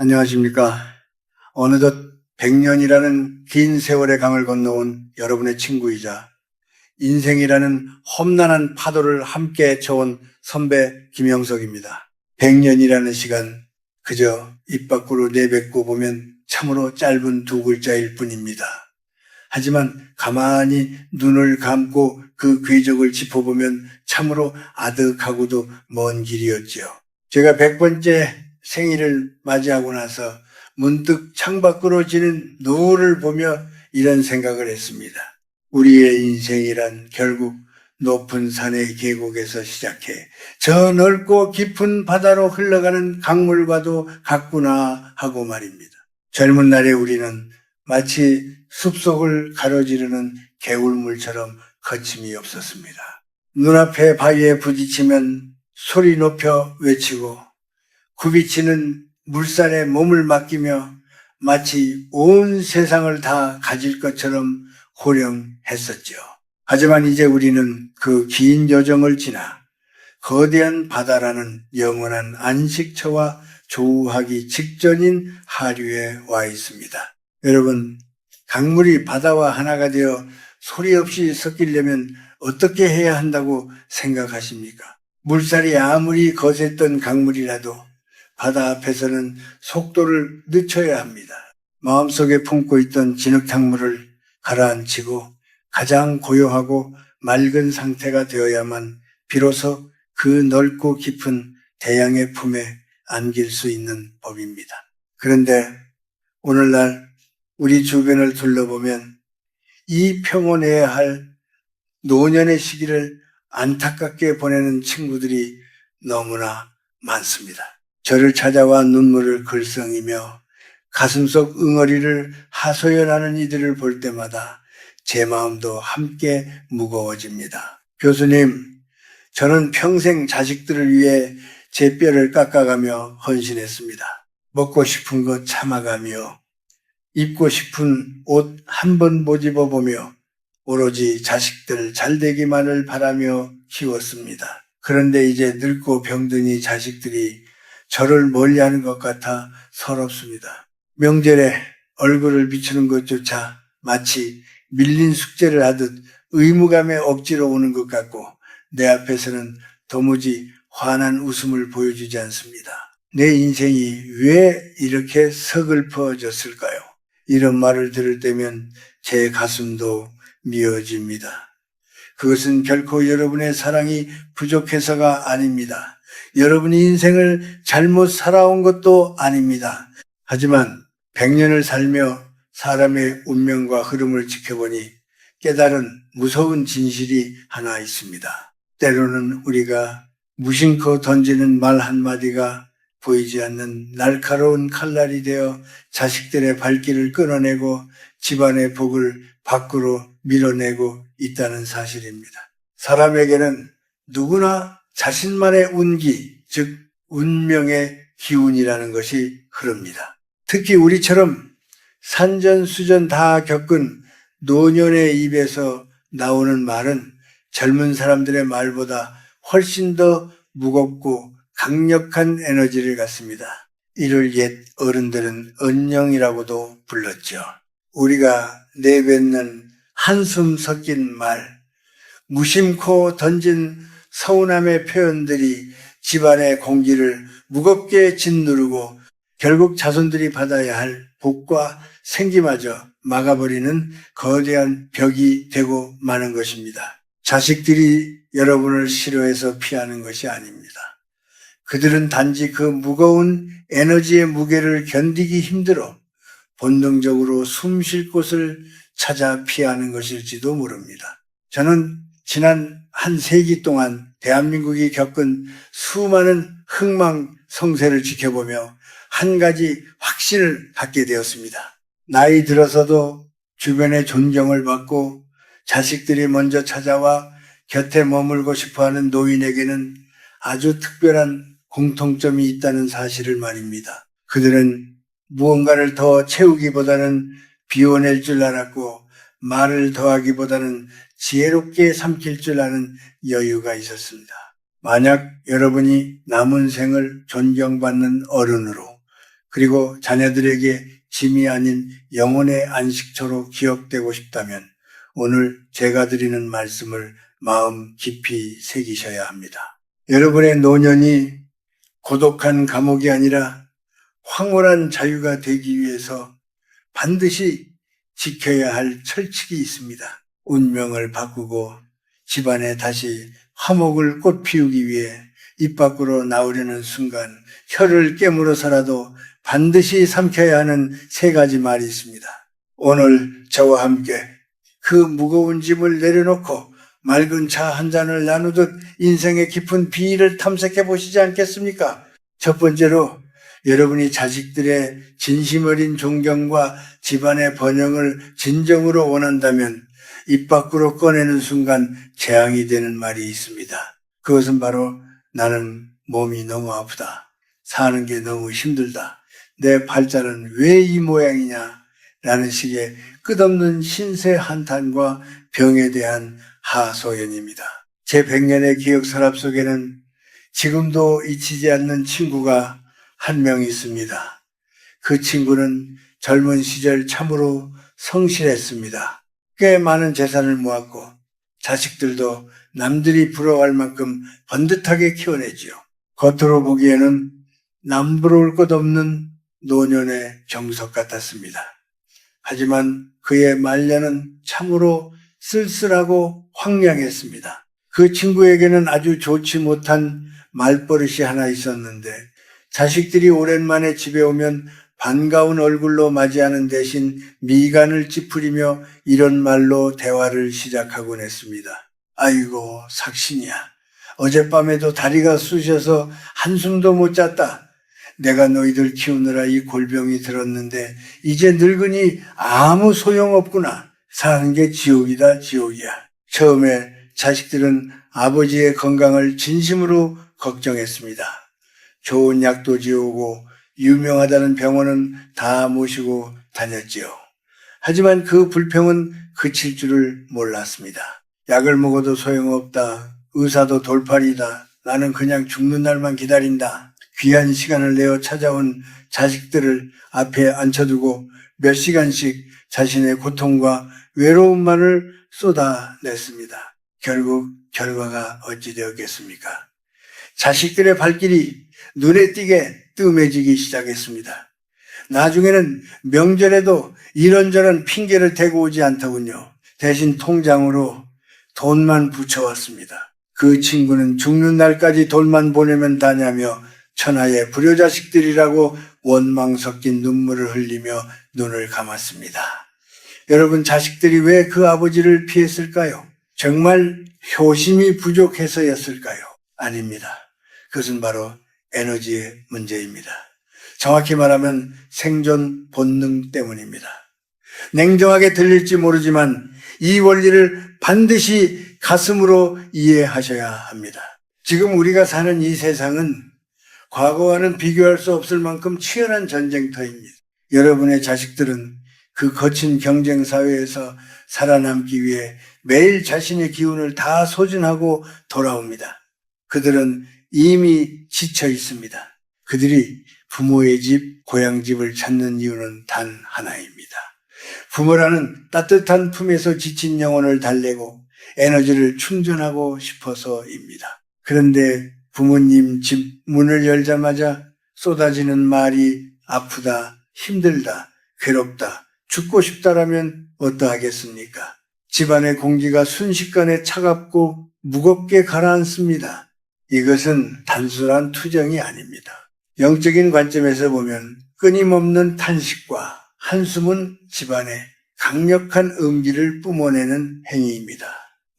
안녕하십니까. 어느덧 100년이라는 긴 세월의 강을 건너온 여러분의 친구이자 인생이라는 험난한 파도를 함께 쳐온 선배 김영석입니다. 100년이라는 시간 그저 입 밖으로 내뱉고 보면 참으로 짧은 두 글자일 뿐입니다. 하지만 가만히 눈을 감고 그 궤적을 짚어보면 참으로 아득하고도 먼 길이었죠. 제가 100번째 생일을 맞이하고 나서 문득 창밖으로 지는 노을을 보며 이런 생각을 했습니다. 우리의 인생이란 결국 높은 산의 계곡에서 시작해 저 넓고 깊은 바다로 흘러가는 강물과도 같구나 하고 말입니다. 젊은 날에 우리는 마치 숲속을 가로지르는 개울물처럼 거침이 없었습니다. 눈앞에 바위에 부딪히면 소리 높여 외치고 굽이치는 물살에 몸을 맡기며 마치 온 세상을 다 가질 것처럼 호령했었죠. 하지만 이제 우리는 그 긴 여정을 지나 거대한 바다라는 영원한 안식처와 조우하기 직전인 하류에 와 있습니다. 여러분, 강물이 바다와 하나가 되어 소리 없이 섞이려면 어떻게 해야 한다고 생각하십니까? 물살이 아무리 거셌던 강물이라도 바다 앞에서는 속도를 늦춰야 합니다. 마음속에 품고 있던 진흙탕물을 가라앉히고 가장 고요하고 맑은 상태가 되어야만 비로소 그 넓고 깊은 대양의 품에 안길 수 있는 법입니다. 그런데 오늘날 우리 주변을 둘러보면 이 평온해야 할 노년의 시기를 안타깝게 보내는 친구들이 너무나 많습니다. 저를 찾아와 눈물을 글썽이며 가슴속 응어리를 하소연하는 이들을 볼 때마다 제 마음도 함께 무거워집니다. 교수님, 저는 평생 자식들을 위해 제 뼈를 깎아가며 헌신했습니다. 먹고 싶은 것 참아가며 입고 싶은 옷 한 번 못 입어보며 오로지 자식들 잘되기만을 바라며 키웠습니다. 그런데 이제 늙고 병드니 자식들이 저를 멀리하는 것 같아 서럽습니다. 명절에 얼굴을 비추는 것조차 마치 밀린 숙제를 하듯 의무감에 억지로 오는 것 같고 내 앞에서는 도무지 환한 웃음을 보여주지 않습니다. 내 인생이 왜 이렇게 서글퍼졌을까요? 이런 말을 들을 때면 제 가슴도 미어집니다. 그것은 결코 여러분의 사랑이 부족해서가 아닙니다. 여러분이 인생을 잘못 살아온 것도 아닙니다. 하지만 100년을 살며 사람의 운명과 흐름을 지켜보니 깨달은 무서운 진실이 하나 있습니다. 때로는 우리가 무심코 던지는 말 한마디가 보이지 않는 날카로운 칼날이 되어 자식들의 발길을 끊어내고 집안의 복을 밖으로 밀어내고 있다는 사실입니다. 사람에게는 누구나 자신만의 운기, 즉 운명의 기운이라는 것이 흐릅니다. 특히 우리처럼 산전수전 다 겪은 노년의 입에서 나오는 말은 젊은 사람들의 말보다 훨씬 더 무겁고 강력한 에너지를 갖습니다. 이를 옛 어른들은 언령이라고도 불렀죠. 우리가 내뱉는 한숨 섞인 말, 무심코 던진 서운함의 표현들이 집안의 공기를 무겁게 짓누르고 결국 자손들이 받아야 할 복과 생기마저 막아버리는 거대한 벽이 되고 마는 것입니다. 자식들이 여러분을 싫어해서 피하는 것이 아닙니다. 그들은 단지 그 무거운 에너지의 무게를 견디기 힘들어 본능적으로 숨 쉴 곳을 찾아 피하는 것일지도 모릅니다. 저는 지난 한 세기 동안 대한민국이 겪은 수많은 흥망성쇠를 지켜보며 한 가지 확신을 갖게 되었습니다. 나이 들어서도 주변의 존경을 받고 자식들이 먼저 찾아와 곁에 머물고 싶어하는 노인에게는 아주 특별한 공통점이 있다는 사실을 말입니다. 그들은 무언가를 더 채우기보다는 비워낼 줄 알았고 말을 더하기보다는 지혜롭게 삼킬 줄 아는 여유가 있었습니다. 만약 여러분이 남은 생을 존경받는 어른으로 그리고 자녀들에게 짐이 아닌 영혼의 안식처로 기억되고 싶다면 오늘 제가 드리는 말씀을 마음 깊이 새기셔야 합니다. 여러분의 노년이 고독한 감옥이 아니라 황홀한 자유가 되기 위해서 반드시 지켜야 할 철칙이 있습니다. 운명을 바꾸고 집안에 다시 화목을 꽃피우기 위해 입 밖으로 나오려는 순간 혀를 깨물어서라도 반드시 삼켜야 하는 세 가지 말이 있습니다. 오늘 저와 함께 그 무거운 짐을 내려놓고 맑은 차 한 잔을 나누듯 인생의 깊은 비위를 탐색해 보시지 않겠습니까? 첫 번째로 여러분이 자식들의 진심 어린 존경과 집안의 번영을 진정으로 원한다면 입 밖으로 꺼내는 순간 재앙이 되는 말이 있습니다. 그것은 바로 나는 몸이 너무 아프다. 사는 게 너무 힘들다. 내 팔자는 왜 이 모양이냐? 라는 식의 끝없는 신세 한탄과 병에 대한 하소연입니다. 제 100년의 기억 서랍 속에는 지금도 잊히지 않는 친구가 한 명 있습니다. 그 친구는 젊은 시절 참으로 성실했습니다. 꽤 많은 재산을 모았고 자식들도 남들이 부러워할 만큼 번듯하게 키워내지요. 겉으로 보기에는 남부러울 것 없는 노년의 정석 같았습니다. 하지만 그의 말년은 참으로 쓸쓸하고 황량했습니다. 그 친구에게는 아주 좋지 못한 말버릇이 하나 있었는데 자식들이 오랜만에 집에 오면 반가운 얼굴로 맞이하는 대신 미간을 찌푸리며 이런 말로 대화를 시작하곤 했습니다. 아이고 삭신이야. 어젯밤에도 다리가 쑤셔서 한숨도 못 잤다. 내가 너희들 키우느라 이 골병이 들었는데 이제 늙으니 아무 소용없구나. 사는 게 지옥이다 지옥이야. 처음에 자식들은 아버지의 건강을 진심으로 걱정했습니다. 좋은 약도 지어오고 유명하다는 병원은 다 모시고 다녔지요. 하지만 그 불평은 그칠 줄을 몰랐습니다. 약을 먹어도 소용없다. 의사도 돌팔이다. 나는 그냥 죽는 날만 기다린다. 귀한 시간을 내어 찾아온 자식들을 앞에 앉혀두고 몇 시간씩 자신의 고통과 외로움만을 쏟아냈습니다. 결국 결과가 어찌 되었겠습니까? 자식들의 발길이 눈에 띄게 뜸해지기 시작했습니다. 나중에는 명절에도 이런저런 핑계를 대고 오지 않더군요. 대신 통장으로 돈만 붙여왔습니다. 그 친구는 죽는 날까지 돈만 보내면 다냐며 천하의 불효자식들이라고 원망 섞인 눈물을 흘리며 눈을 감았습니다. 여러분, 자식들이 왜 그 아버지를 피했을까요? 정말 효심이 부족해서였을까요? 아닙니다. 그것은 바로 에너지의 문제입니다. 정확히 말하면 생존 본능 때문입니다. 냉정하게 들릴지 모르지만 이 원리를 반드시 가슴으로 이해하셔야 합니다. 지금 우리가 사는 이 세상은 과거와는 비교할 수 없을 만큼 치열한 전쟁터입니다. 여러분의 자식들은 그 거친 경쟁 사회에서 살아남기 위해 매일 자신의 기운을 다 소진하고 돌아옵니다. 그들은 이미 지쳐 있습니다. 그들이 부모의 집, 고향 집을 찾는 이유는 단 하나입니다. 부모라는 따뜻한 품에서 지친 영혼을 달래고 에너지를 충전하고 싶어서입니다. 그런데 부모님 집 문을 열자마자 쏟아지는 말이 아프다, 힘들다, 괴롭다, 죽고 싶다라면 어떠하겠습니까? 집안의 공기가 순식간에 차갑고 무겁게 가라앉습니다. 이것은 단순한 투정이 아닙니다. 영적인 관점에서 보면 끊임없는 탄식과 한숨은 집안에 강력한 음기를 뿜어내는 행위입니다.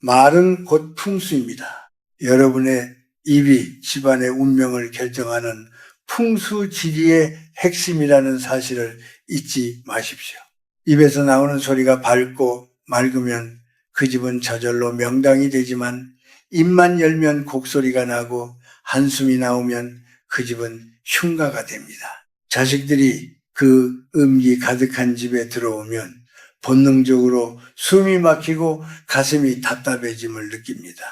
말은 곧 풍수입니다. 여러분의 입이 집안의 운명을 결정하는 풍수지리의 핵심이라는 사실을 잊지 마십시오. 입에서 나오는 소리가 밝고 맑으면 그 집은 저절로 명당이 되지만 입만 열면 곡소리가 나고 한숨이 나오면 그 집은 흉가가 됩니다. 자식들이 그 음기 가득한 집에 들어오면 본능적으로 숨이 막히고 가슴이 답답해짐을 느낍니다.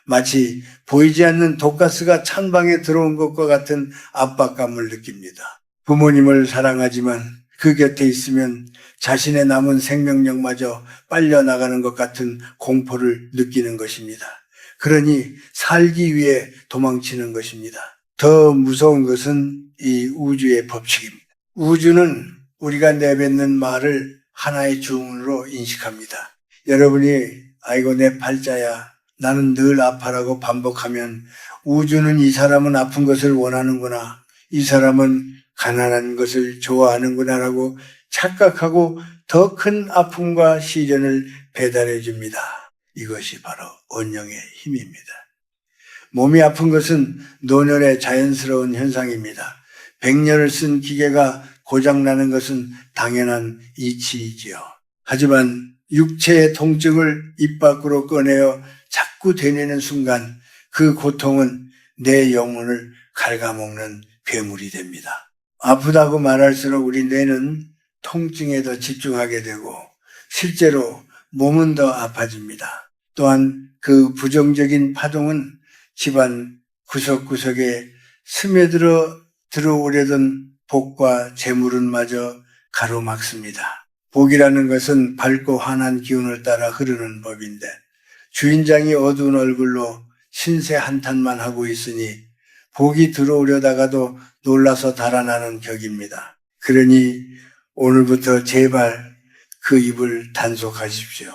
마치 보이지 않는 독가스가 찬방에 들어온 것과 같은 압박감을 느낍니다. 부모님을 사랑하지만 그 곁에 있으면 자신의 남은 생명력마저 빨려나가는 것 같은 공포를 느끼는 것입니다. 그러니 살기 위해 도망치는 것입니다. 더 무서운 것은 이 우주의 법칙입니다. 우주는 우리가 내뱉는 말을 하나의 주문으로 인식합니다. 여러분이 아이고 내 팔자야 나는 늘 아파라고 반복하면 우주는 이 사람은 아픈 것을 원하는구나, 이 사람은 가난한 것을 좋아하는구나라고 착각하고 더 큰 아픔과 시련을 배달해 줍니다. 이것이 바로 언령의 힘입니다. 몸이 아픈 것은 노년의 자연스러운 현상입니다. 100년을 쓴 기계가 고장나는 것은 당연한 이치이지요. 하지만 육체의 통증을 입 밖으로 꺼내어 자꾸 되뇌는 순간 그 고통은 내 영혼을 갉아먹는 괴물이 됩니다. 아프다고 말할수록 우리 뇌는 통증에 더 집중하게 되고 실제로 몸은 더 아파집니다. 또한 그 부정적인 파동은 집안 구석구석에 스며들어 들어오려던 복과 재물은 마저 가로막습니다. 복이라는 것은 밝고 환한 기운을 따라 흐르는 법인데 주인장이 어두운 얼굴로 신세 한탄만 하고 있으니 복이 들어오려다가도 놀라서 달아나는 격입니다. 그러니 오늘부터 제발 그 입을 단속하십시오.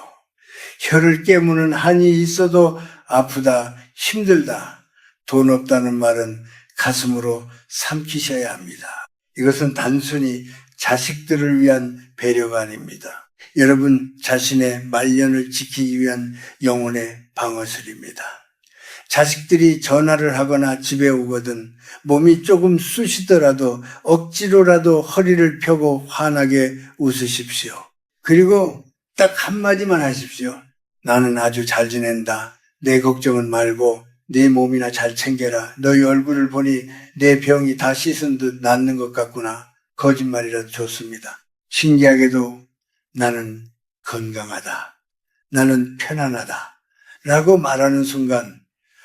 혀를 깨무는 한이 있어도 아프다, 힘들다, 돈 없다는 말은 가슴으로 삼키셔야 합니다. 이것은 단순히 자식들을 위한 배려가 아닙니다. 여러분 자신의 말년을 지키기 위한 영혼의 방어술입니다. 자식들이 전화를 하거나 집에 오거든 몸이 조금 쑤시더라도 억지로라도 허리를 펴고 환하게 웃으십시오. 그리고 딱 한마디만 하십시오. 나는 아주 잘 지낸다. 내 걱정은 말고 네 몸이나 잘 챙겨라. 너희 얼굴을 보니 내 병이 다 씻은 듯 낫는 것 같구나. 거짓말이라도 좋습니다. 신기하게도 나는 건강하다. 나는 편안하다. 라고 말하는 순간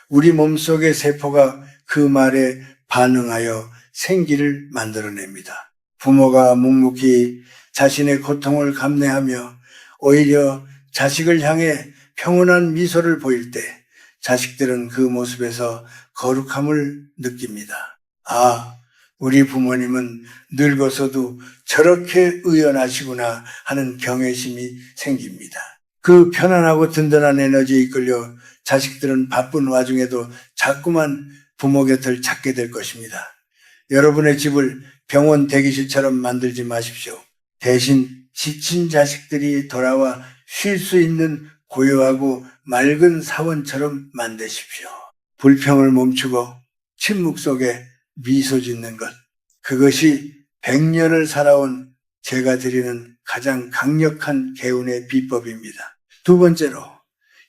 우리 몸속의 세포가 그 말에 반응하여 생기를 만들어냅니다. 부모가 묵묵히 자신의 고통을 감내하며 오히려 자식을 향해 평온한 미소를 보일 때 자식들은 그 모습에서 거룩함을 느낍니다. 아, 우리 부모님은 늙어서도 저렇게 의연하시구나 하는 경외심이 생깁니다. 그 편안하고 든든한 에너지에 이끌려 자식들은 바쁜 와중에도 자꾸만 부모 곁을 찾게 될 것입니다. 여러분의 집을 병원 대기실처럼 만들지 마십시오. 대신 지친 자식들이 돌아와 쉴 수 있는 고요하고 맑은 사원처럼 만드십시오. 불평을 멈추고 침묵 속에 미소 짓는 것. 그것이 100년을 살아온 제가 드리는 가장 강력한 개운의 비법입니다. 두 번째로,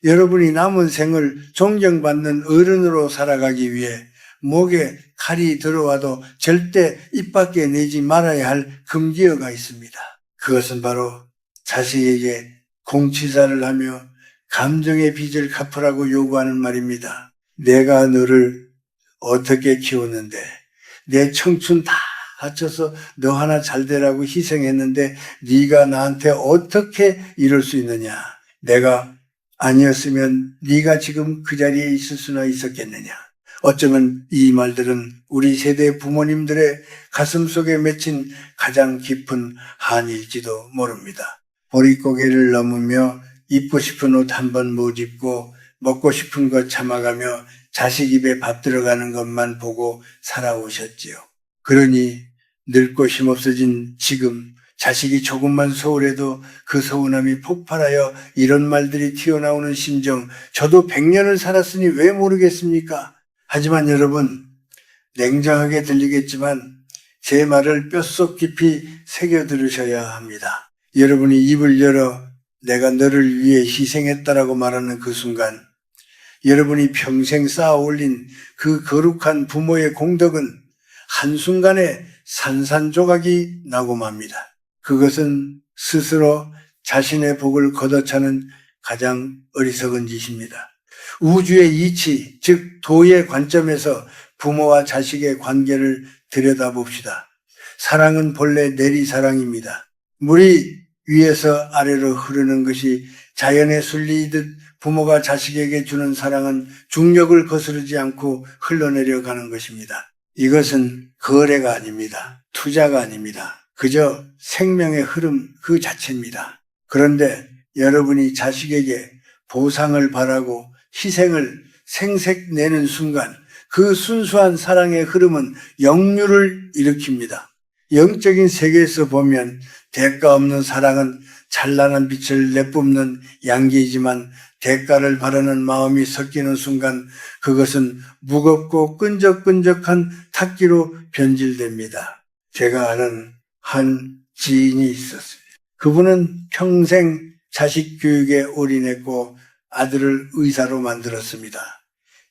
여러분이 남은 생을 존경받는 어른으로 살아가기 위해 목에 칼이 들어와도 절대 입 밖에 내지 말아야 할 금기어가 있습니다. 그것은 바로 자식에게 공치사를 하며 감정의 빚을 갚으라고 요구하는 말입니다. 내가 너를 어떻게 키웠는데 내 청춘 다 바쳐서 너 하나 잘 되라고 희생했는데 네가 나한테 어떻게 이럴 수 있느냐. 내가 아니었으면 네가 지금 그 자리에 있을 수나 있었겠느냐. 어쩌면 이 말들은 우리 세대 부모님들의 가슴 속에 맺힌 가장 깊은 한일지도 모릅니다. 보릿고개를 넘으며 입고 싶은 옷 한 번 못 입고 먹고 싶은 것 참아가며 자식 입에 밥 들어가는 것만 보고 살아오셨지요. 그러니 늙고 힘없어진 지금 자식이 조금만 소홀해도 그 서운함이 폭발하여 이런 말들이 튀어나오는 심정, 저도 100년을 살았으니 왜 모르겠습니까? 하지만 여러분, 냉정하게 들리겠지만 제 말을 뼛속 깊이 새겨 들으셔야 합니다. 여러분이 입을 열어 내가 너를 위해 희생했다라고 말하는 그 순간 여러분이 평생 쌓아 올린 그 거룩한 부모의 공덕은 한순간에 산산조각이 나고 맙니다. 그것은 스스로 자신의 복을 걷어차는 가장 어리석은 짓입니다. 우주의 이치, 즉 도의 관점에서 부모와 자식의 관계를 들여다봅시다. 사랑은 본래 내리사랑입니다. 물이 위에서 아래로 흐르는 것이 자연의 순리이듯 부모가 자식에게 주는 사랑은 중력을 거스르지 않고 흘러내려가는 것입니다. 이것은 거래가 아닙니다. 투자가 아닙니다. 그저 생명의 흐름 그 자체입니다. 그런데 여러분이 자식에게 보상을 바라고 희생을 생색 내는 순간 그 순수한 사랑의 흐름은 역류를 일으킵니다. 영적인 세계에서 보면 대가 없는 사랑은 찬란한 빛을 내뿜는 양기이지만 대가를 바라는 마음이 섞이는 순간 그것은 무겁고 끈적끈적한 탁기로 변질됩니다. 제가 아는 한 지인이 있었습니다. 그분은 평생 자식 교육에 올인했고 아들을 의사로 만들었습니다.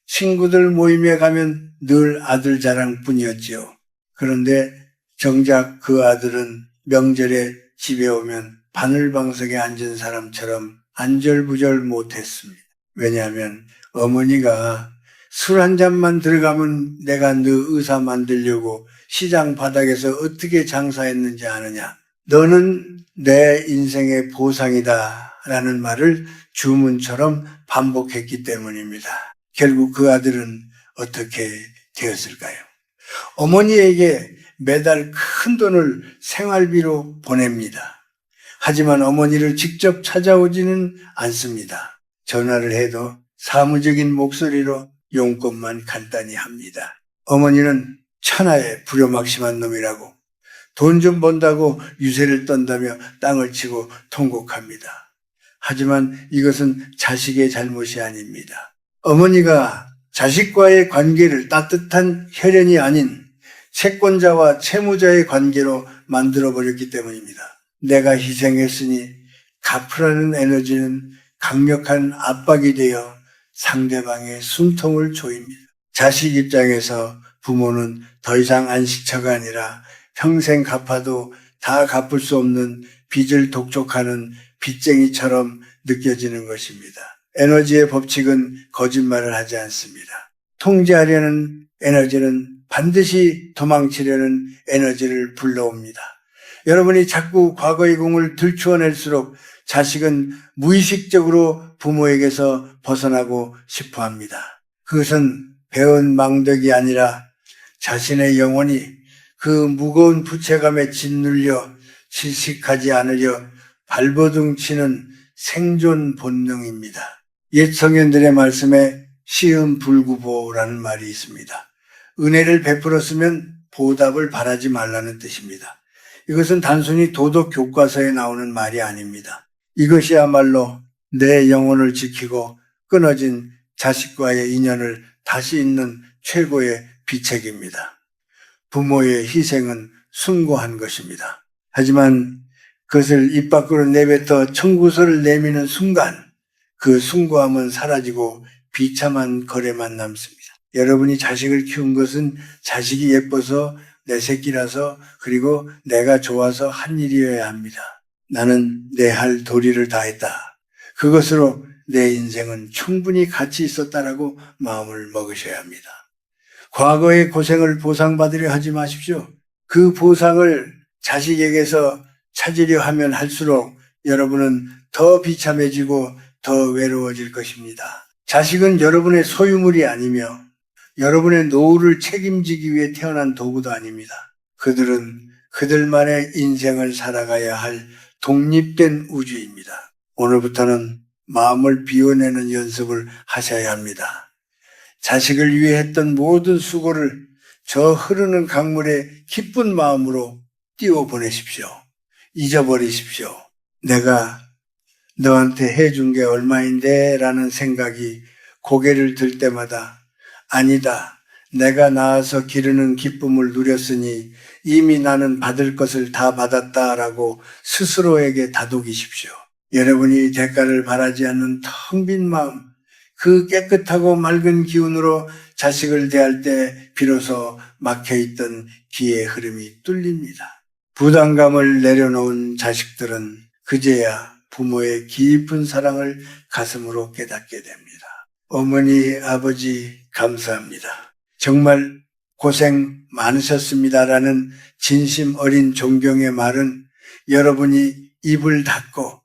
친구들 모임에 가면 늘 아들 자랑뿐이었지요. 그런데 정작 그 아들은 명절에 집에 오면 바늘방석에 앉은 사람처럼 안절부절 못했습니다. 왜냐하면 어머니가 술 한 잔만 들어가면 내가 너 의사 만들려고 시장 바닥에서 어떻게 장사했는지 아느냐. 너는 내 인생의 보상이다 라는 말을 주문처럼 반복했기 때문입니다. 결국 그 아들은 어떻게 되었을까요? 어머니에게 매달 큰 돈을 생활비로 보냅니다. 하지만 어머니를 직접 찾아오지는 않습니다. 전화를 해도 사무적인 목소리로 용건만 간단히 합니다. 어머니는 천하의 불효막심한 놈이라고 돈 좀 번다고 유세를 떤다며 땅을 치고 통곡합니다. 하지만 이것은 자식의 잘못이 아닙니다. 어머니가 자식과의 관계를 따뜻한 혈연이 아닌 채권자와 채무자의 관계로 만들어버렸기 때문입니다. 내가 희생했으니 갚으라는 에너지는 강력한 압박이 되어 상대방의 숨통을 조입니다. 자식 입장에서 부모는 더 이상 안식처가 아니라 평생 갚아도 다 갚을 수 없는 빚을 독촉하는 빚쟁이처럼 느껴지는 것입니다. 에너지의 법칙은 거짓말을 하지 않습니다. 통제하려는 에너지는 반드시 도망치려는 에너지를 불러옵니다. 여러분이 자꾸 과거의 공을 들추어낼수록 자식은 무의식적으로 부모에게서 벗어나고 싶어 합니다. 그것은 배운 망덕이 아니라 자신의 영혼이 그 무거운 부채감에 짓눌려 질식하지 않으려 발버둥 치는 생존 본능입니다. 옛 성현들의 말씀에 시음불구보라는 말이 있습니다. 은혜를 베풀었으면 보답을 바라지 말라는 뜻입니다. 이것은 단순히 도덕 교과서에 나오는 말이 아닙니다. 이것이야말로 내 영혼을 지키고 끊어진 자식과의 인연을 다시 잇는 최고의 비책입니다. 부모의 희생은 숭고한 것입니다. 하지만 그것을 입 밖으로 내뱉어 청구서를 내미는 순간 그 숭고함은 사라지고 비참한 거래만 남습니다. 여러분이 자식을 키운 것은 자식이 예뻐서 내 새끼라서 그리고 내가 좋아서 한 일이어야 합니다. 나는 내 할 도리를 다했다. 그것으로 내 인생은 충분히 가치 있었다라고 마음을 먹으셔야 합니다. 과거의 고생을 보상받으려 하지 마십시오. 그 보상을 자식에게서 찾으려 하면 할수록 여러분은 더 비참해지고 더 외로워질 것입니다. 자식은 여러분의 소유물이 아니며 여러분의 노후를 책임지기 위해 태어난 도구도 아닙니다. 그들은 그들만의 인생을 살아가야 할 독립된 우주입니다. 오늘부터는 마음을 비워내는 연습을 하셔야 합니다. 자식을 위해 했던 모든 수고를 저 흐르는 강물에 기쁜 마음으로 띄워보내십시오. 잊어버리십시오. 내가 너한테 해준 게 얼마인데 라는 생각이 고개를 들 때마다 아니다. 내가 낳아서 기르는 기쁨을 누렸으니 이미 나는 받을 것을 다 받았다라고 스스로에게 다독이십시오. 여러분이 대가를 바라지 않는 텅 빈 마음, 그 깨끗하고 맑은 기운으로 자식을 대할 때 비로소 막혀있던 기의 흐름이 뚫립니다. 부담감을 내려놓은 자식들은 그제야 부모의 깊은 사랑을 가슴으로 깨닫게 됩니다. 어머니, 아버지 감사합니다. 정말 고생 많으셨습니다라는 진심 어린 존경의 말은 여러분이 입을 닫고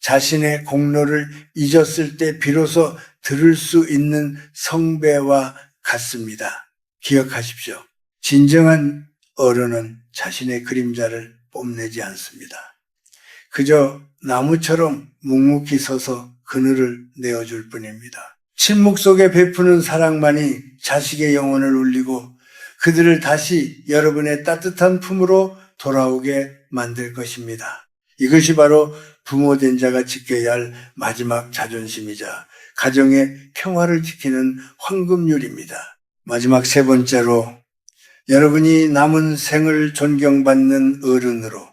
자신의 공로를 잊었을 때 비로소 들을 수 있는 성배와 같습니다. 기억하십시오. 진정한 어른은 자신의 그림자를 뽐내지 않습니다. 그저 나무처럼 묵묵히 서서 그늘을 내어줄 뿐입니다. 침묵 속에 베푸는 사랑만이 자식의 영혼을 울리고 그들을 다시 여러분의 따뜻한 품으로 돌아오게 만들 것입니다. 이것이 바로 부모된 자가 지켜야 할 마지막 자존심이자 가정의 평화를 지키는 황금률입니다. 마지막 세 번째로 여러분이 남은 생을 존경받는 어른으로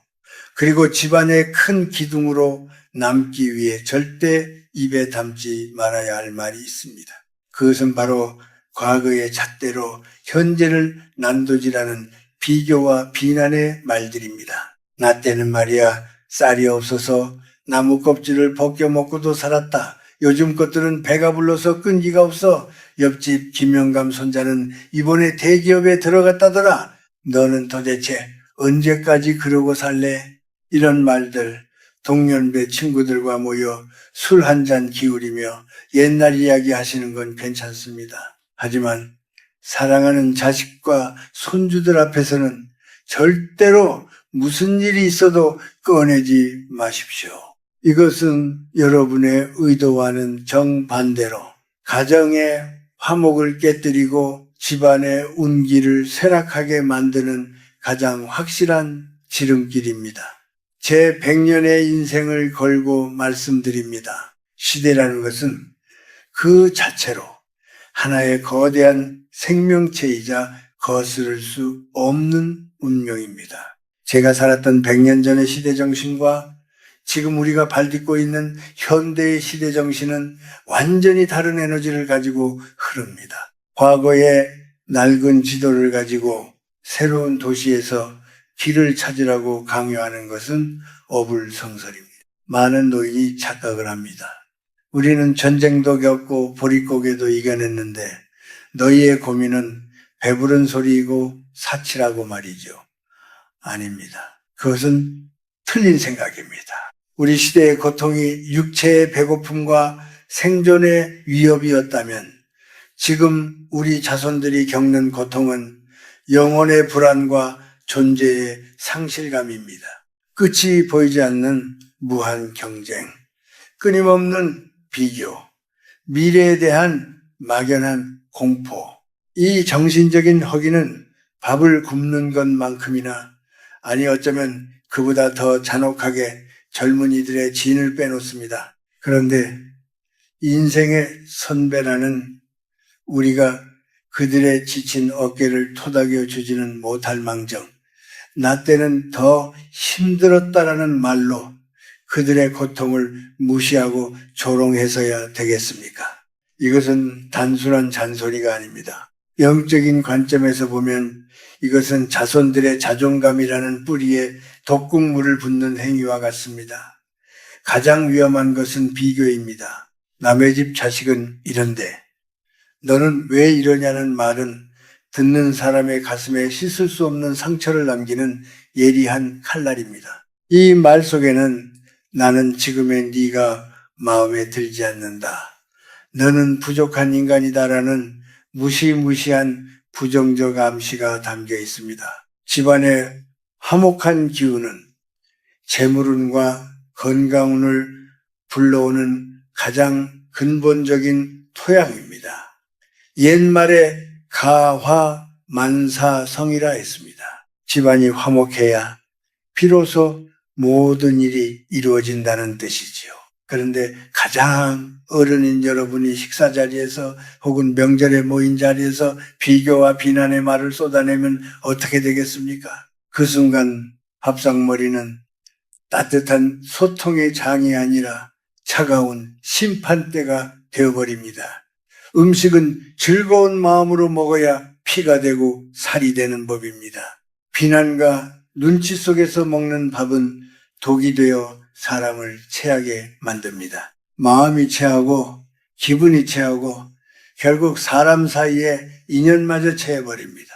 그리고 집안의 큰 기둥으로 남기 위해 절대 입에 담지 말아야 할 말이 있습니다. 그것은 바로 과거의 잣대로 현재를 난도질하는 비교와 비난의 말들입니다. 나 때는 말이야 쌀이 없어서 나무 껍질을 벗겨 먹고도 살았다. 요즘 것들은 배가 불러서 끈기가 없어. 옆집 김영감 손자는 이번에 대기업에 들어갔다더라. 너는 도대체 언제까지 그러고 살래? 이런 말들 동년배 친구들과 모여 술 한 잔 기울이며 옛날 이야기 하시는 건 괜찮습니다. 하지만 사랑하는 자식과 손주들 앞에서는 절대로 무슨 일이 있어도 꺼내지 마십시오. 이것은 여러분의 의도와는 정반대로 가정의 화목을 깨뜨리고 집안의 운기를 쇠락하게 만드는 가장 확실한 지름길입니다. 제 100년의 인생을 걸고 말씀드립니다. 시대라는 것은 그 자체로 하나의 거대한 생명체이자 거스를 수 없는 운명입니다. 제가 살았던 100년 전의 시대정신과 지금 우리가 발딛고 있는 현대의 시대정신은 완전히 다른 에너지를 가지고 흐릅니다. 과거의 낡은 지도를 가지고 새로운 도시에서 길을 찾으라고 강요하는 것은 어불성설입니다. 많은 노인이 착각을 합니다. 우리는 전쟁도 겪고 보릿고개도 이겨냈는데 너희의 고민은 배부른 소리이고 사치라고 말이죠. 아닙니다. 그것은 틀린 생각입니다. 우리 시대의 고통이 육체의 배고픔과 생존의 위협이었다면 지금 우리 자손들이 겪는 고통은 영혼의 불안과 존재의 상실감입니다. 끝이 보이지 않는 무한 경쟁, 끊임없는 비교, 미래에 대한 막연한 공포, 이 정신적인 허기는 밥을 굶는 것만큼이나 아니 어쩌면 그보다 더 잔혹하게 젊은이들의 진을 빼놓습니다. 그런데 인생의 선배라는 우리가 그들의 지친 어깨를 토닥여 주지는 못할 망정 나 때는 더 힘들었다라는 말로 그들의 고통을 무시하고 조롱해서야 되겠습니까? 이것은 단순한 잔소리가 아닙니다. 영적인 관점에서 보면 이것은 자손들의 자존감이라는 뿌리에 독극물을 붓는 행위와 같습니다. 가장 위험한 것은 비교입니다. 남의 집 자식은 이런데 너는 왜 이러냐는 말은 듣는 사람의 가슴에 씻을 수 없는 상처를 남기는 예리한 칼날입니다. 이 말 속에는 나는 지금의 네가 마음에 들지 않는다. 너는 부족한 인간이다라는 무시무시한 부정적 암시가 담겨 있습니다. 집안의 화목한 기운은 재물운과 건강운을 불러오는 가장 근본적인 토양입니다. 옛말에 가화만사성이라 했습니다. 집안이 화목해야 비로소 모든 일이 이루어진다는 뜻이지요. 그런데 가장 어른인 여러분이 식사 자리에서 혹은 명절에 모인 자리에서 비교와 비난의 말을 쏟아내면 어떻게 되겠습니까? 그 순간 밥상머리는 따뜻한 소통의 장이 아니라 차가운 심판대가 되어버립니다. 음식은 즐거운 마음으로 먹어야 피가 되고 살이 되는 법입니다. 비난과 눈치 속에서 먹는 밥은 독이 되어 사람을 체하게 만듭니다. 마음이 체하고 기분이 체하고 결국 사람 사이에 인연마저 체해버립니다.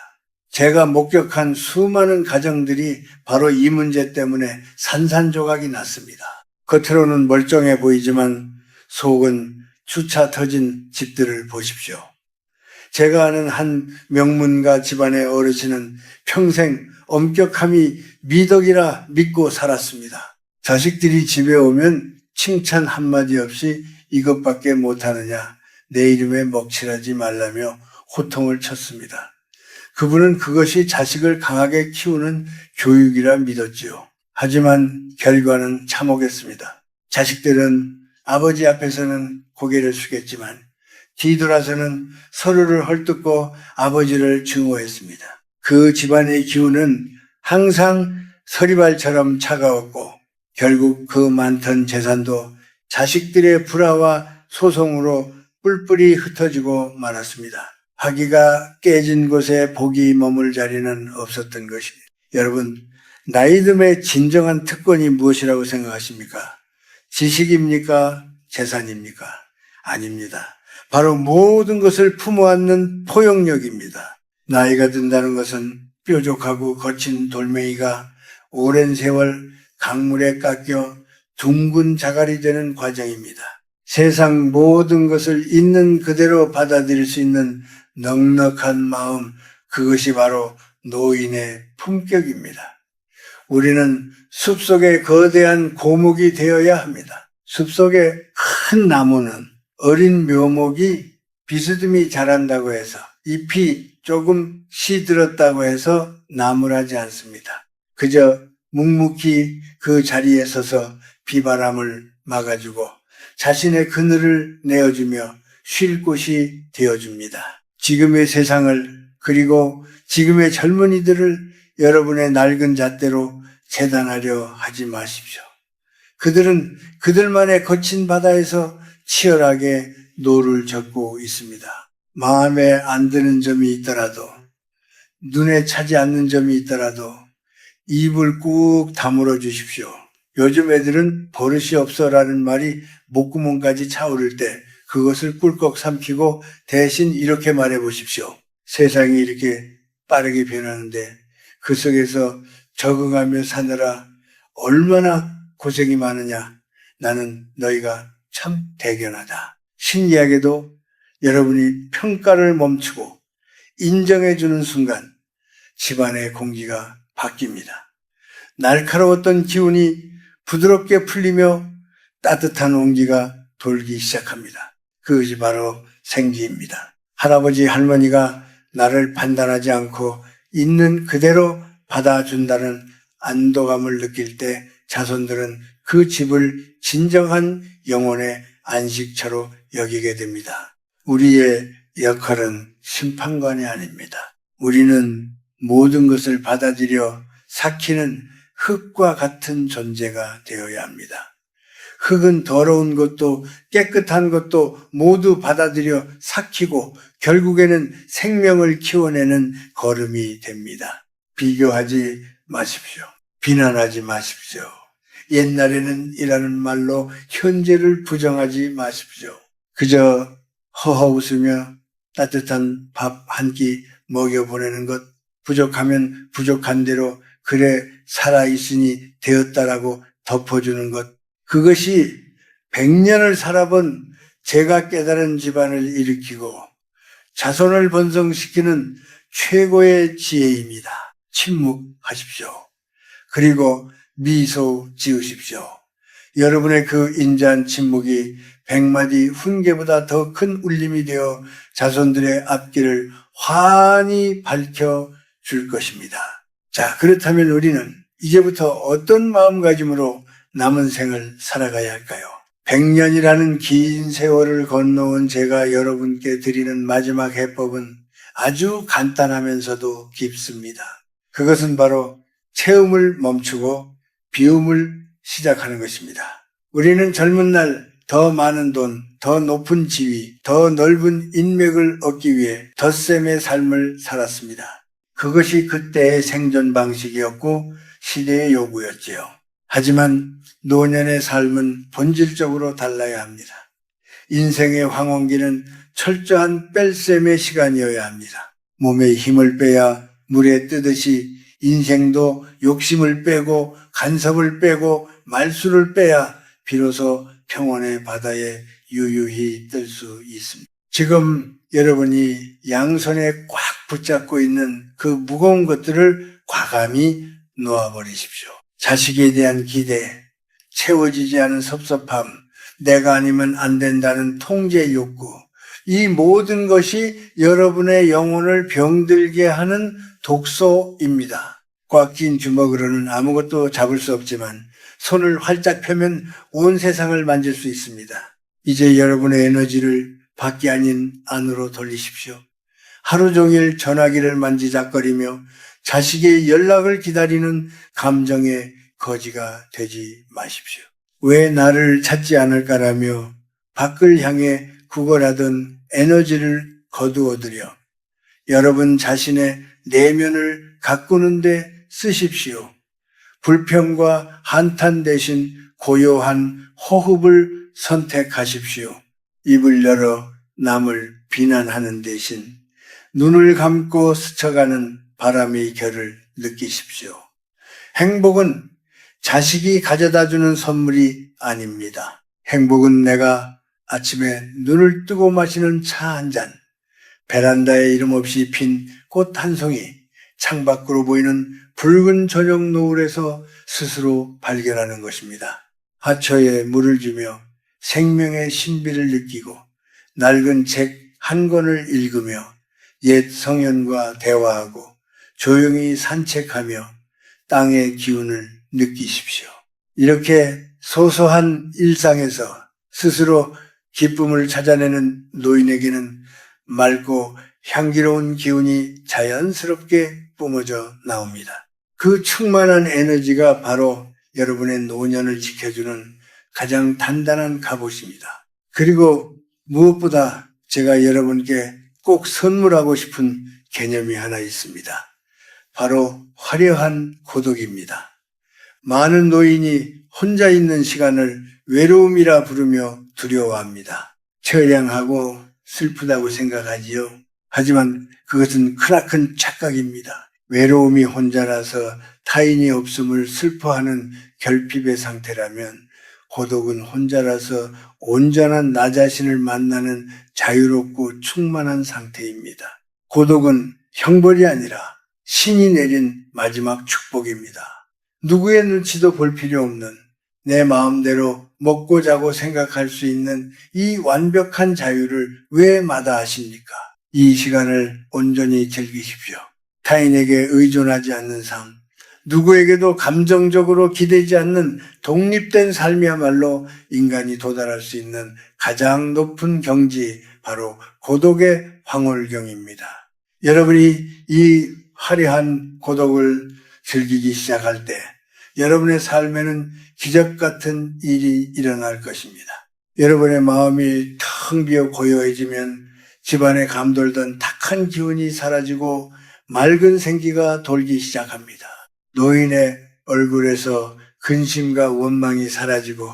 제가 목격한 수많은 가정들이 바로 이 문제 때문에 산산조각이 났습니다. 겉으로는 멀쩡해 보이지만 속은 주차 터진 집들을 보십시오. 제가 아는 한 명문가 집안의 어르신은 평생 엄격함이 미덕이라 믿고 살았습니다. 자식들이 집에 오면 칭찬 한마디 없이 이것밖에 못하느냐, 내 이름에 먹칠하지 말라며 호통을 쳤습니다. 그분은 그것이 자식을 강하게 키우는 교육이라 믿었지요. 하지만 결과는 참혹했습니다. 자식들은 아버지 앞에서는 고개를 숙였지만 뒤돌아서는 서로를 헐뜯고 아버지를 증오했습니다. 그 집안의 기운은 항상 서리발처럼 차가웠고 결국 그 많던 재산도 자식들의 불화와 소송으로 뿔뿔이 흩어지고 말았습니다. 화기가 깨진 곳에 복이 머물 자리는 없었던 것입니다. 여러분, 나이듦의 진정한 특권이 무엇이라고 생각하십니까? 지식입니까? 재산입니까? 아닙니다. 바로 모든 것을 품어안는 포용력입니다. 나이가 든다는 것은 뾰족하고 거친 돌멩이가 오랜 세월 강물에 깎여 둥근 자갈이 되는 과정입니다. 세상 모든 것을 있는 그대로 받아들일 수 있는 넉넉한 마음, 그것이 바로 노인의 품격입니다. 우리는 숲속의 거대한 고목이 되어야 합니다. 숲속의 큰 나무는 어린 묘목이 비스듬히 자란다고 해서 잎이 조금 시들었다고 해서 나무라지 않습니다. 그저 묵묵히 그 자리에 서서 비바람을 막아주고 자신의 그늘을 내어주며 쉴 곳이 되어줍니다. 지금의 세상을 그리고 지금의 젊은이들을 여러분의 낡은 잣대로 재단하려 하지 마십시오. 그들은 그들만의 거친 바다에서 치열하게 노를 젓고 있습니다. 마음에 안 드는 점이 있더라도, 눈에 차지 않는 점이 있더라도 입을 꾹 다물어 주십시오. 요즘 애들은 버릇이 없어라는 말이 목구멍까지 차오를 때 그것을 꿀꺽 삼키고 대신 이렇게 말해 보십시오. 세상이 이렇게 빠르게 변하는데 그 속에서 적응하며 사느라 얼마나 고생이 많으냐. 나는 너희가 참 대견하다. 신기하게도 여러분이 평가를 멈추고 인정해 주는 순간 집안의 공기가 바뀝니다. 날카로웠던 기운이 부드럽게 풀리며 따뜻한 온기가 돌기 시작합니다. 그것이 바로 생기입니다. 할아버지, 할머니가 나를 판단하지 않고 있는 그대로 받아준다는 안도감을 느낄 때 자손들은 그 집을 진정한 영혼의 안식처로 여기게 됩니다. 우리의 역할은 심판관이 아닙니다. 우리는 모든 것을 받아들여 삭히는 흙과 같은 존재가 되어야 합니다. 흙은 더러운 것도 깨끗한 것도 모두 받아들여 삭히고 결국에는 생명을 키워내는 거름이 됩니다. 비교하지 마십시오. 비난하지 마십시오. 옛날에는 이라는 말로 현재를 부정하지 마십시오. 그저 허허 웃으며 따뜻한 밥 한 끼 먹여보내는 것, 부족하면 부족한 대로 그래 살아있으니 되었다라고 덮어주는 것, 그것이 100년을 살아본 제가 깨달은 집안을 일으키고 자손을 번성시키는 최고의 지혜입니다. 침묵하십시오. 그리고 미소 지으십시오. 여러분의 그 인자한 침묵이 100마디 훈계보다 더 큰 울림이 되어 자손들의 앞길을 환히 밝혀줄 것입니다. 자, 그렇다면 우리는 이제부터 어떤 마음가짐으로 남은 생을 살아가야 할까요? 100년이라는 긴 세월을 건너온 제가 여러분께 드리는 마지막 해법은 아주 간단하면서도 깊습니다. 그것은 바로 채움을 멈추고 비움을 시작하는 것입니다. 우리는 젊은 날 더 많은 돈, 더 높은 지위, 더 넓은 인맥을 얻기 위해 덧셈의 삶을 살았습니다. 그것이 그때의 생존 방식이었고 시대의 요구였지요. 하지만 노년의 삶은 본질적으로 달라야 합니다. 인생의 황혼기는 철저한 뺄셈의 시간이어야 합니다. 몸에 힘을 빼야 물에 뜨듯이 인생도 욕심을 빼고 간섭을 빼고 말수를 빼야 비로소 평온의 바다에 유유히 뜰 수 있습니다. 지금 여러분이 양손에 꽉 붙잡고 있는 그 무거운 것들을 과감히 놓아버리십시오. 자식에 대한 기대, 채워지지 않은 섭섭함, 내가 아니면 안 된다는 통제 욕구, 이 모든 것이 여러분의 영혼을 병들게 하는 독소입니다. 꽉 낀 주먹으로는 아무것도 잡을 수 없지만 손을 활짝 펴면 온 세상을 만질 수 있습니다. 이제 여러분의 에너지를 밖이 아닌 안으로 돌리십시오. 하루 종일 전화기를 만지작거리며 자식의 연락을 기다리는 감정의 거지가 되지 마십시오. 왜 나를 찾지 않을까라며 밖을 향해 구걸하던 에너지를 거두어들여 여러분 자신의 내면을 가꾸는데 쓰십시오. 불평과 한탄 대신 고요한 호흡을 선택하십시오. 입을 열어 남을 비난하는 대신 눈을 감고 스쳐가는 바람의 결을 느끼십시오. 행복은 자식이 가져다주는 선물이 아닙니다. 행복은 내가 아침에 눈을 뜨고 마시는 차 한 잔, 베란다에 이름 없이 핀 꽃 한 송이, 창밖으로 보이는 붉은 저녁 노을에서 스스로 발견하는 것입니다. 하초에 물을 주며 생명의 신비를 느끼고 낡은 책 한 권을 읽으며 옛 성현과 대화하고 조용히 산책하며 땅의 기운을 느끼십시오. 이렇게 소소한 일상에서 스스로 기쁨을 찾아내는 노인에게는 맑고 향기로운 기운이 자연스럽게 뿜어져 나옵니다. 그 충만한 에너지가 바로 여러분의 노년을 지켜주는 가장 단단한 갑옷입니다. 그리고 무엇보다 제가 여러분께 꼭 선물하고 싶은 개념이 하나 있습니다. 바로 화려한 고독입니다. 많은 노인이 혼자 있는 시간을 외로움이라 부르며 두려워합니다. 처량하고 슬프다고 생각하지요. 하지만 그것은 크나큰 착각입니다. 외로움이 혼자라서 타인이 없음을 슬퍼하는 결핍의 상태라면 고독은 혼자라서 온전한 나 자신을 만나는 자유롭고 충만한 상태입니다. 고독은 형벌이 아니라 신이 내린 마지막 축복입니다. 누구의 눈치도 볼 필요 없는 내 마음대로 먹고 자고 생각할 수 있는 이 완벽한 자유를 왜 마다하십니까? 이 시간을 온전히 즐기십시오. 타인에게 의존하지 않는 삶, 누구에게도 감정적으로 기대지 않는 독립된 삶이야말로 인간이 도달할 수 있는 가장 높은 경지, 바로 고독의 황홀경입니다. 여러분이 이 화려한 고독을 즐기기 시작할 때 여러분의 삶에는 기적 같은 일이 일어날 것입니다. 여러분의 마음이 텅 비어 고요해지면 집안에 감돌던 탁한 기운이 사라지고 맑은 생기가 돌기 시작합니다. 노인의 얼굴에서 근심과 원망이 사라지고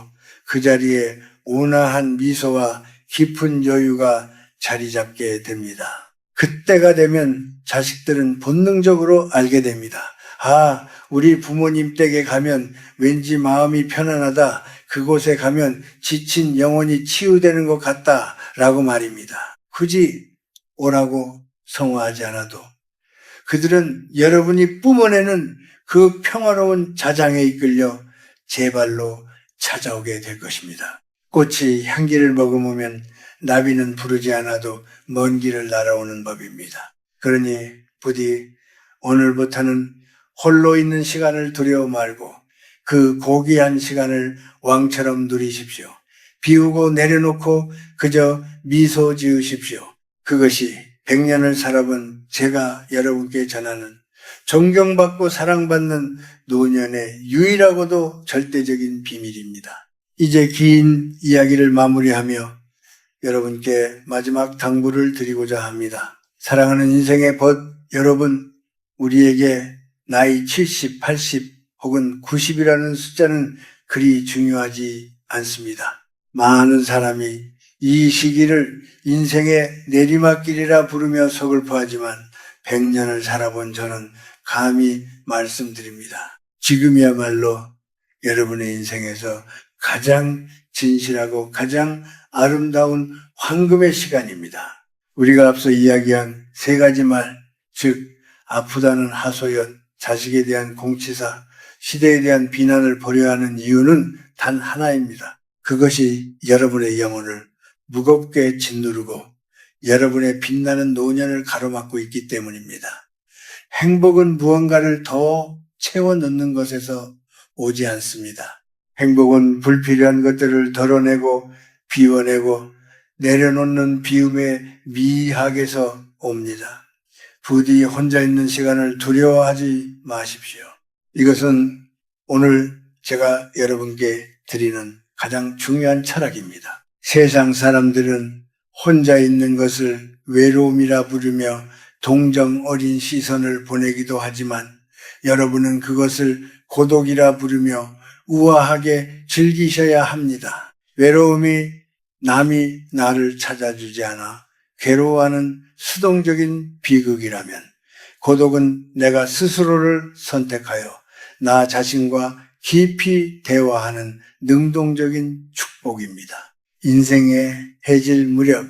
그 자리에 온화한 미소와 깊은 여유가 자리 잡게 됩니다. 그때가 되면 자식들은 본능적으로 알게 됩니다. 아, 우리 부모님 댁에 가면 왠지 마음이 편안하다. 그곳에 가면 지친 영혼이 치유되는 것 같다. 라고 말입니다. 굳이 오라고 성화하지 않아도 그들은 여러분이 뿜어내는 그 평화로운 자장에 이끌려 제 발로 찾아오게 될 것입니다. 꽃이 향기를 머금으면 나비는 부르지 않아도 먼 길을 날아오는 법입니다. 그러니 부디 오늘부터는 홀로 있는 시간을 두려워 말고 그 고귀한 시간을 왕처럼 누리십시오. 비우고 내려놓고 그저 미소 지으십시오. 그것이 100년을 살아본 제가 여러분께 전하는 존경받고 사랑받는 노년의 유일하고도 절대적인 비밀입니다. 이제 긴 이야기를 마무리하며 여러분께 마지막 당부를 드리고자 합니다. 사랑하는 인생의 벗 여러분, 우리에게 나이 70, 80 혹은 90이라는 숫자는 그리 중요하지 않습니다. 많은 사람이 이 시기를 인생의 내리막길이라 부르며 서글퍼하지만 100년을 살아본 저는 감히 말씀드립니다. 지금이야말로 여러분의 인생에서 가장 진실하고 가장 아름다운 황금의 시간입니다. 우리가 앞서 이야기한 세 가지 말, 즉 아프다는 하소연, 자식에 대한 공치사, 시대에 대한 비난을 버려야 하는 이유는 단 하나입니다. 그것이 여러분의 영혼을 무겁게 짓누르고 여러분의 빛나는 노년을 가로막고 있기 때문입니다. 행복은 무언가를 더 채워 넣는 것에서 오지 않습니다. 행복은 불필요한 것들을 덜어내고 비워내고 내려놓는 비움의 미학에서 옵니다. 부디 혼자 있는 시간을 두려워하지 마십시오. 이것은 오늘 제가 여러분께 드리는 가장 중요한 철학입니다. 세상 사람들은 혼자 있는 것을 외로움이라 부르며 동정 어린 시선을 보내기도 하지만 여러분은 그것을 고독이라 부르며 우아하게 즐기셔야 합니다. 외로움이 남이 나를 찾아주지 않아 괴로워하는 수동적인 비극이라면 고독은 내가 스스로를 선택하여 나 자신과 깊이 대화하는 능동적인 축복입니다. 인생의 해질 무렵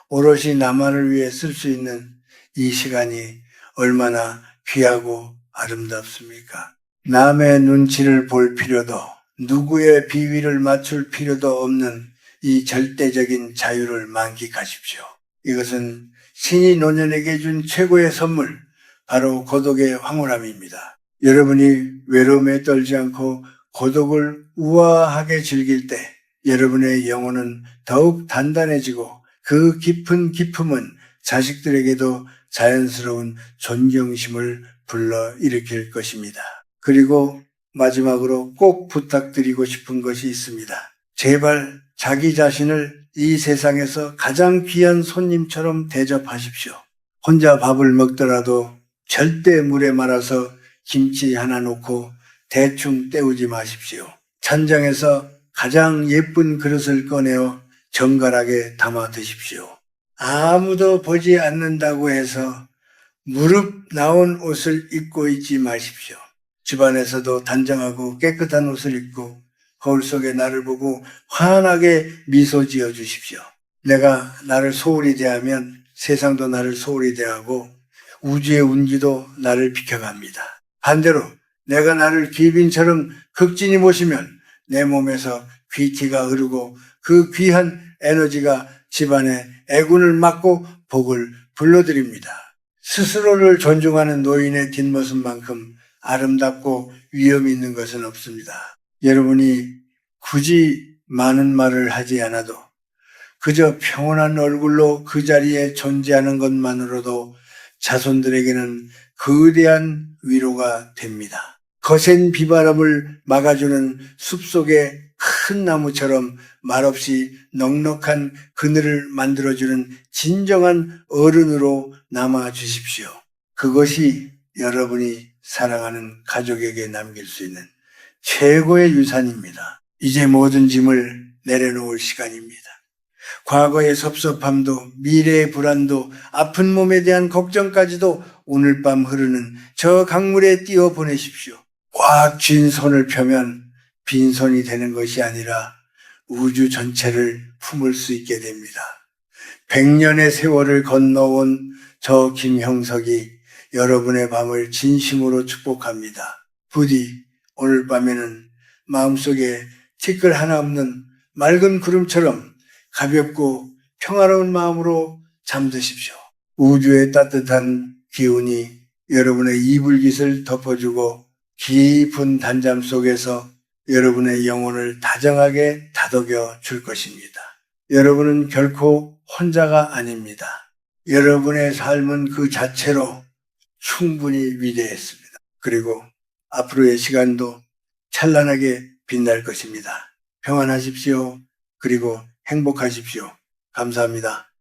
오롯이 나만을 위해 쓸 수 있는 이 시간이 얼마나 귀하고 아름답습니까? 남의 눈치를 볼 필요도 누구의 비위를 맞출 필요도 없는 이 절대적인 자유를 만끽하십시오. 이것은 신이 노년에게 준 최고의 선물, 바로 고독의 황홀함입니다. 여러분이 외로움에 떨지 않고 고독을 우아하게 즐길 때 여러분의 영혼은 더욱 단단해지고 그 깊은 기품은 자식들에게도 자연스러운 존경심을 불러일으킬 것입니다. 그리고 마지막으로 꼭 부탁드리고 싶은 것이 있습니다. 제발 자기 자신을 이 세상에서 가장 귀한 손님처럼 대접하십시오. 혼자 밥을 먹더라도 절대 물에 말아서 김치 하나 놓고 대충 때우지 마십시오. 찬장에서 가장 예쁜 그릇을 꺼내어 정갈하게 담아 드십시오. 아무도 보지 않는다고 해서 무릎 나온 옷을 입고 있지 마십시오. 집안에서도 단정하고 깨끗한 옷을 입고 거울 속에 나를 보고 환하게 미소 지어 주십시오. 내가 나를 소홀히 대하면 세상도 나를 소홀히 대하고 우주의 운기도 나를 비켜갑니다. 반대로 내가 나를 귀빈처럼 극진히 모시면 내 몸에서 귀티가 흐르고 그 귀한 에너지가 집안의 애군을 막고 복을 불러드립니다. 스스로를 존중하는 노인의 뒷모습만큼 아름답고 위험 있는 것은 없습니다. 여러분이 굳이 많은 말을 하지 않아도 그저 평온한 얼굴로 그 자리에 존재하는 것만으로도 자손들에게는 거대한 위로가 됩니다. 거센 비바람을 막아주는 숲속의 큰 나무처럼 말없이 넉넉한 그늘을 만들어주는 진정한 어른으로 남아주십시오. 그것이 여러분이 사랑하는 가족에게 남길 수 있는 최고의 유산입니다. 이제 모든 짐을 내려놓을 시간입니다. 과거의 섭섭함도 미래의 불안도 아픈 몸에 대한 걱정까지도 오늘 밤 흐르는 저 강물에 띄워 보내십시오. 꽉 쥔 손을 펴면 빈손이 되는 것이 아니라 우주 전체를 품을 수 있게 됩니다. 100년의 세월을 건너온 저 김형석이 여러분의 밤을 진심으로 축복합니다. 부디 오늘 밤에는 마음속에 티끌 하나 없는 맑은 구름처럼 가볍고 평화로운 마음으로 잠드십시오. 우주의 따뜻한 기운이 여러분의 이불깃을 덮어주고 깊은 단잠 속에서 여러분의 영혼을 다정하게 다독여 줄 것입니다. 여러분은 결코 혼자가 아닙니다. 여러분의 삶은 그 자체로 충분히 위대했습니다. 그리고 앞으로의 시간도 찬란하게 빛날 것입니다. 평안하십시오. 그리고 행복하십시오. 감사합니다.